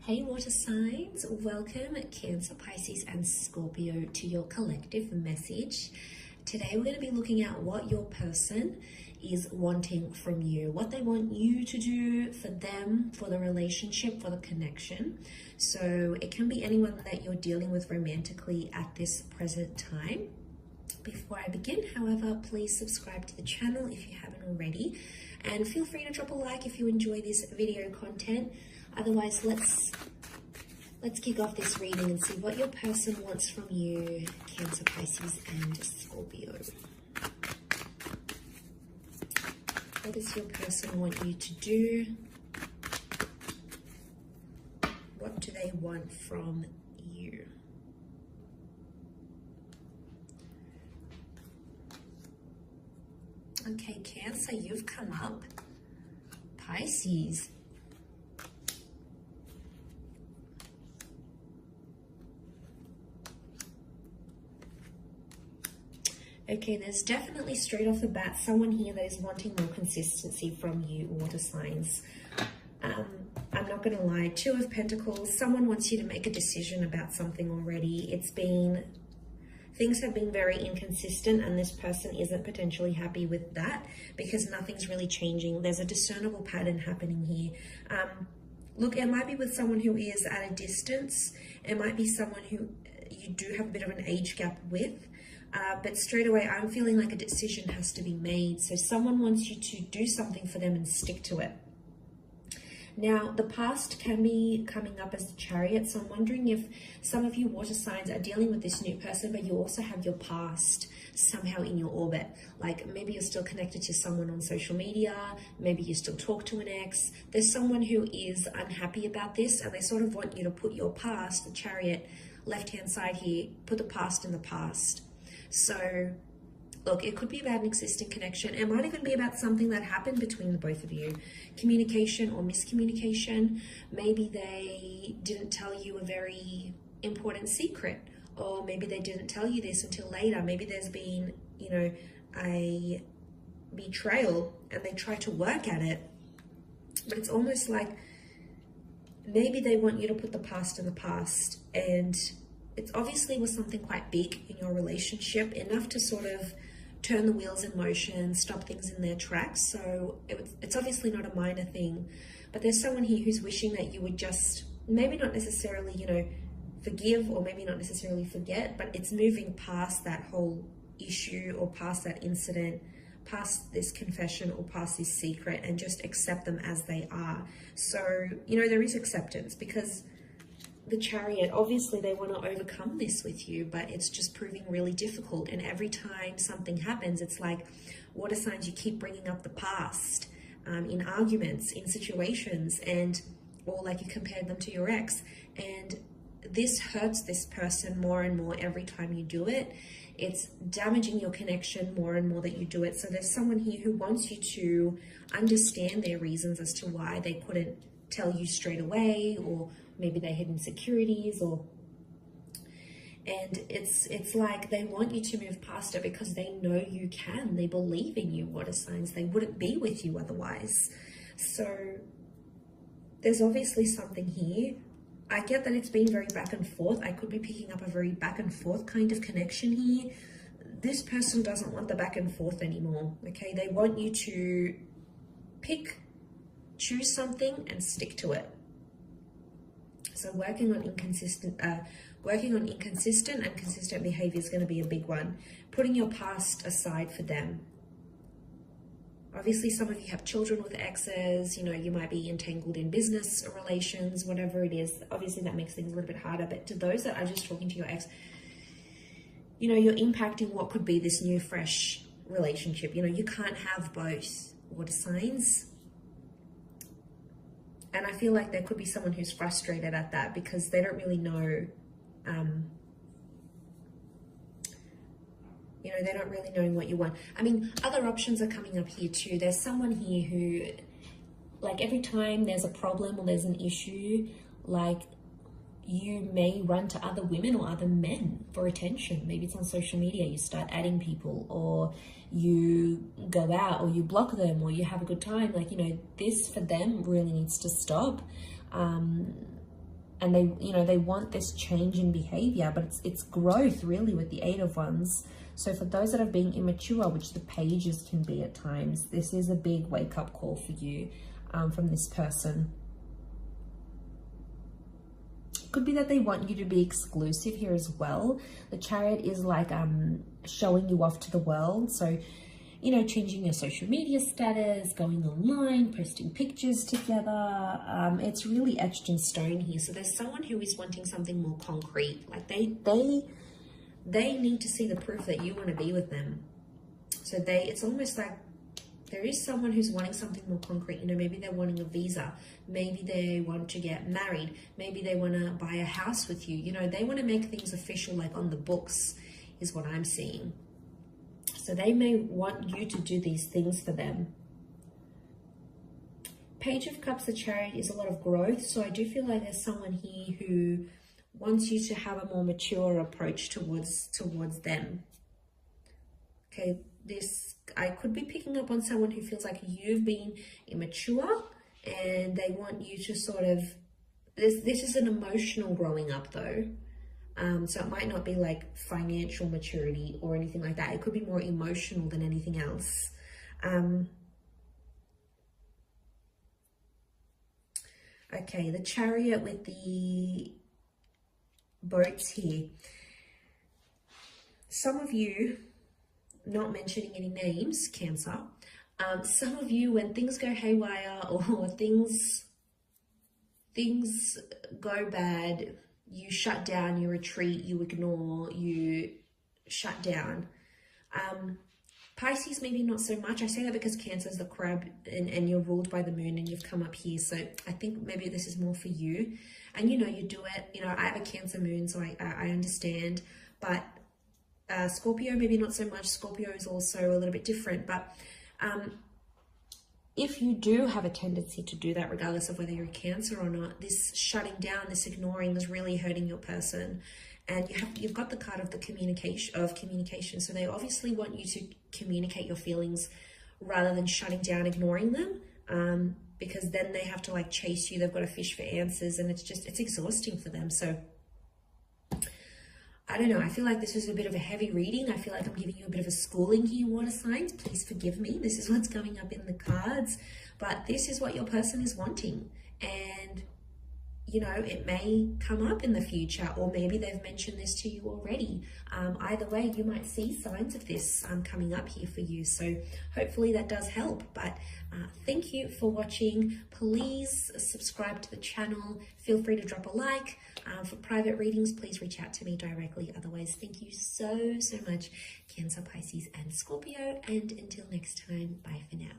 Hey water signs, welcome Cancer, Pisces and Scorpio to your collective message. Today we're going to be looking at what your person is wanting from you, what they want you to do for them, for the relationship, for the connection. So it can be anyone that you're dealing with romantically at this present time. Before I begin, however, please subscribe to the channel if you haven't already, and feel free to drop a like if you enjoy this video content. Otherwise, let's kick off this reading and see what your person wants from you, Cancer, Pisces and Scorpio. What does your person want you to do? What do they want from you? Okay, Cancer, you've come up. Pisces. Okay, there's definitely straight off the bat someone here that is wanting more consistency from you, water signs. I'm not going to lie, Two of Pentacles, someone wants you to make a decision about something already. Things have been very inconsistent and this person isn't potentially happy with that because nothing's really changing. There's a discernible pattern happening here. Look, it might be with someone who is at a distance. It might be someone who you do have a bit of an age gap with. But straight away, I'm feeling like a decision has to be made. So someone wants you to do something for them and stick to it. Now, the past can be coming up as the Chariot. So I'm wondering if some of you water signs are dealing with this new person, but you also have your past somehow in your orbit. Like maybe you're still connected to someone on social media. Maybe you still talk to an ex. There's someone who is unhappy about this and they sort of want you to put your past, the Chariot, left-hand side here, put the past in the past. So, look, it could be about an existing connection. It might even be about something that happened between the both of you. Communication or miscommunication. Maybe they didn't tell you a very important secret. Or maybe they didn't tell you this until later. Maybe there's been, a betrayal and they try to work at it. But it's almost like maybe they want you to put the past in the past, and it's obviously was something quite big in your relationship, enough to sort of turn the wheels in motion, stop things in their tracks. So it's obviously not a minor thing, but there's someone here who's wishing that you would just maybe not necessarily, forgive or maybe not necessarily forget, but it's moving past that whole issue or past that incident, past this confession or past this secret, and just accept them as they are. So, there is acceptance because the Chariot, obviously they want to overcome this with you, but it's just proving really difficult. And every time something happens, it's like water signs, you keep bringing up the past in arguments, in situations, or like you compared them to your ex. And this hurts this person more and more every time you do it. It's damaging your connection more and more that you do it. So there's someone here who wants you to understand their reasons as to why they couldn't tell you straight away, or maybe they had insecurities, and it's like they want you to move past it because they know you can. They believe in you, water signs. They wouldn't be with you otherwise. So there's obviously something here. I get that it's been very back and forth. I could be picking up a very back and forth kind of connection here. This person doesn't want the back and forth anymore, okay? They want you to choose something and stick to it. So working on inconsistent and consistent behavior is going to be a big one. Putting your past aside for them. Obviously, some of you have children with exes. You might be entangled in business relations, whatever it is. Obviously, that makes things a little bit harder. But to those that are just talking to your ex, you're impacting what could be this new, fresh relationship. You can't have both, water signs. And I feel like there could be someone who's frustrated at that because they don't really know, they're not really knowing what you want. I mean, other options are coming up here too. There's someone here who, like every time there's a problem or there's an issue, like you may run to other women or other men for attention. Maybe it's on social media, you start adding people, or you go out, or you block them, or you have a good time. Like, you know, this for them really needs to stop. and they, you know, they want this change in behavior, but it's growth really with the Eight of Wands. So for those that are being immature, which the pages can be at times, this is a big wake-up call for you from this person. Could be that they want you to be exclusive here as well. The Chariot is like showing you off to the world. So, you know, changing your social media status, going online, posting pictures together. It's really etched in stone here. So there's someone who is wanting something more concrete. Like they need to see the proof that you want to be with them. So it's almost like there is someone who's wanting something more concrete. You know, maybe they're wanting a visa. Maybe they want to get married. Maybe they want to buy a house with you. You know, they want to make things official, like on the books, is what I'm seeing. So they may want you to do these things for them. Page of Cups, the Chariot, is a lot of growth. So I do feel like there's someone here who wants you to have a more mature approach towards them. Okay, I could be picking up on someone who feels like you've been immature and they want you to sort of, this is an emotional growing up though. So it might not be like financial maturity or anything like that. It could be more emotional than anything else. Okay, the Chariot with the boats here. Some of you, not mentioning any names, Cancer, some of you, when things go haywire or things go bad, you shut down, you retreat, you ignore, you shut down. Pisces, maybe not so much. I say that because Cancer is the crab and you're ruled by the moon and you've come up here. So I think maybe this is more for you. And you know, you do it. You know, I have a Cancer moon, so I understand. But Scorpio, maybe not so much. Scorpio is also a little bit different. But if you do have a tendency to do that, regardless of whether you're a Cancer or not, this shutting down, this ignoring is really hurting your person. And you've got the card of the communication. So they obviously want you to communicate your feelings rather than shutting down, ignoring them. Because then they have to like chase you. They've got to fish for answers, and it's exhausting for them. So I don't know. I feel like this was a bit of a heavy reading. I feel like I'm giving you a bit of a schooling here, water signs. Please forgive me. This is what's coming up in the cards. But this is what your person is wanting. And, you know, it may come up in the future, or maybe they've mentioned this to you already. Either way, you might see signs of this coming up here for you. So hopefully that does help. But thank you for watching. Please subscribe to the channel. Feel free to drop a like. For private readings, please reach out to me directly. Otherwise, thank you so much, Cancer, Pisces, and Scorpio. And until next time, bye for now.